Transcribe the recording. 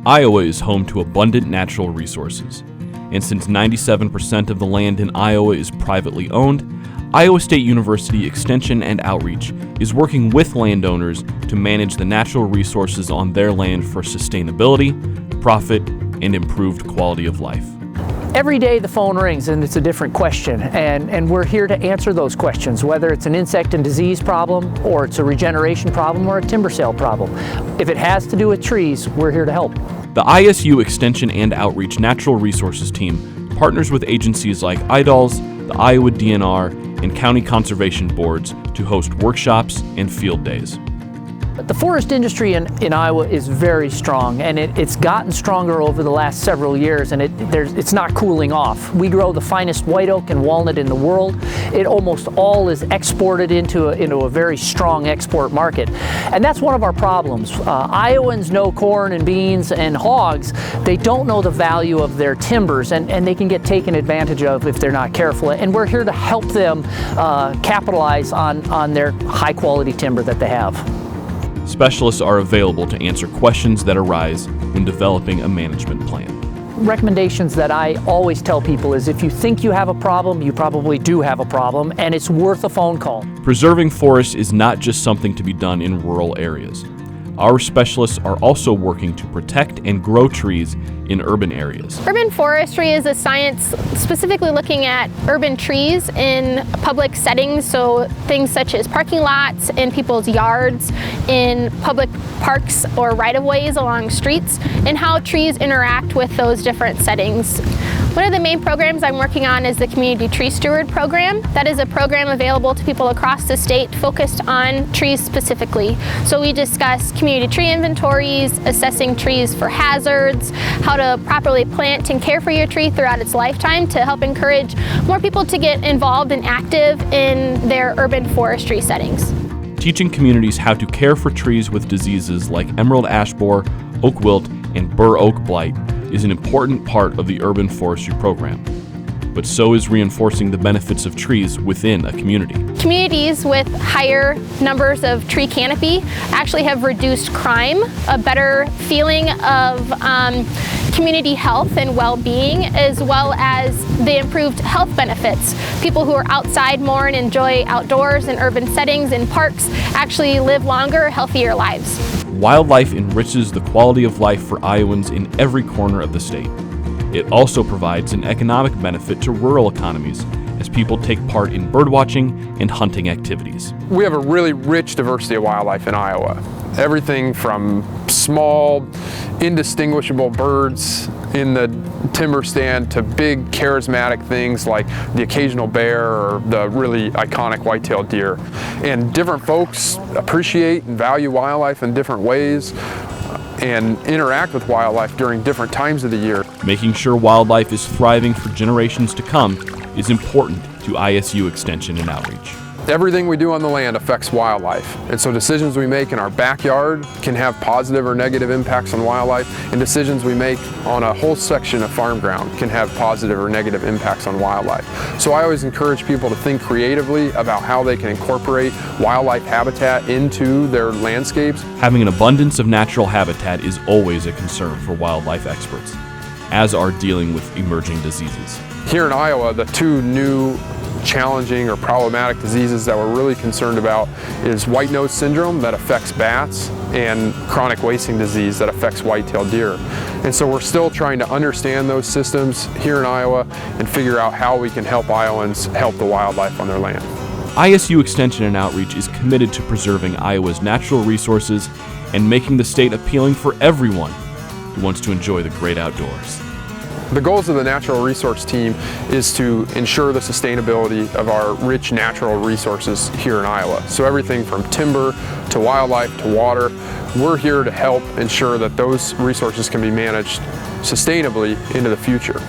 Iowa is home to abundant natural resources, and since 97% of the land in Iowa is privately owned, Iowa State University Extension and Outreach is working with landowners to manage the natural resources on their land for sustainability, profit, and improved quality of life. Every day the phone rings and it's a different question, and we're here to answer those questions, whether it's an insect and disease problem, or it's a regeneration problem, or a timber sale problem. If it has to do with trees, we're here to help. The ISU Extension and Outreach Natural Resources Team partners with agencies like IDALS, the Iowa DNR, and county conservation boards to host workshops and field days. The forest industry in Iowa is very strong, and it's gotten stronger over the last several years, and it's not cooling off. We grow the finest white oak and walnut in the world. It almost all is exported into a very strong export market, and that's one of our problems. Iowans know corn and beans and hogs. They don't know the value of their timbers, and they can get taken advantage of if they're not careful, and we're here to help them capitalize on their high quality timber that they have. Specialists are available to answer questions that arise when developing a management plan. Recommendations that I always tell people is, if you think you have a problem, you probably do have a problem, and it's worth a phone call. Preserving forests is not just something to be done in rural areas. Our specialists are also working to protect and grow trees in urban areas. Urban forestry is a science specifically looking at urban trees in public settings, so things such as parking lots, in people's yards, in public parks or right-of-ways along streets, and how trees interact with those different settings. One of the main programs I'm working on is the Community Tree Steward program. That is a program available to people across the state focused on trees specifically. So we discuss community tree inventories, assessing trees for hazards, how to properly plant and care for your tree throughout its lifetime to help encourage more people to get involved and active in their urban forestry settings. Teaching communities how to care for trees with diseases like emerald ash borer, oak wilt, and bur oak blight is an important part of the urban forestry program. But so is reinforcing the benefits of trees within a community. Communities with higher numbers of tree canopy actually have reduced crime, a better feeling of community health and well-being, as well as the improved health benefits. People who are outside more and enjoy outdoors in urban settings and parks actually live longer, healthier lives. Wildlife enriches the quality of life for Iowans in every corner of the state. It also provides an economic benefit to rural economies as people take part in birdwatching and hunting activities. We have a really rich diversity of wildlife in Iowa. Everything from small, indistinguishable birds in the timber stand to big, charismatic things like the occasional bear or the really iconic white-tailed deer. And different folks appreciate and value wildlife in different ways and interact with wildlife during different times of the year. Making sure wildlife is thriving for generations to come is important to ISU Extension and Outreach. Everything we do on the land affects wildlife, and so decisions we make in our backyard can have positive or negative impacts on wildlife, and decisions we make on a whole section of farm ground can have positive or negative impacts on wildlife. So I always encourage people to think creatively about how they can incorporate wildlife habitat into their landscapes. Having an abundance of natural habitat is always a concern for wildlife experts, as are dealing with emerging diseases. Here in Iowa, the two new challenging or problematic diseases that we're really concerned about is white nose syndrome that affects bats and chronic wasting disease that affects white-tailed deer. And so we're still trying to understand those systems here in Iowa and figure out how we can help Iowans help the wildlife on their land. ISU Extension and Outreach is committed to preserving Iowa's natural resources and making the state appealing for everyone who wants to enjoy the great outdoors. The goals of the Natural Resource Team is to ensure the sustainability of our rich natural resources here in Iowa. So everything from timber to wildlife to water, we're here to help ensure that those resources can be managed sustainably into the future.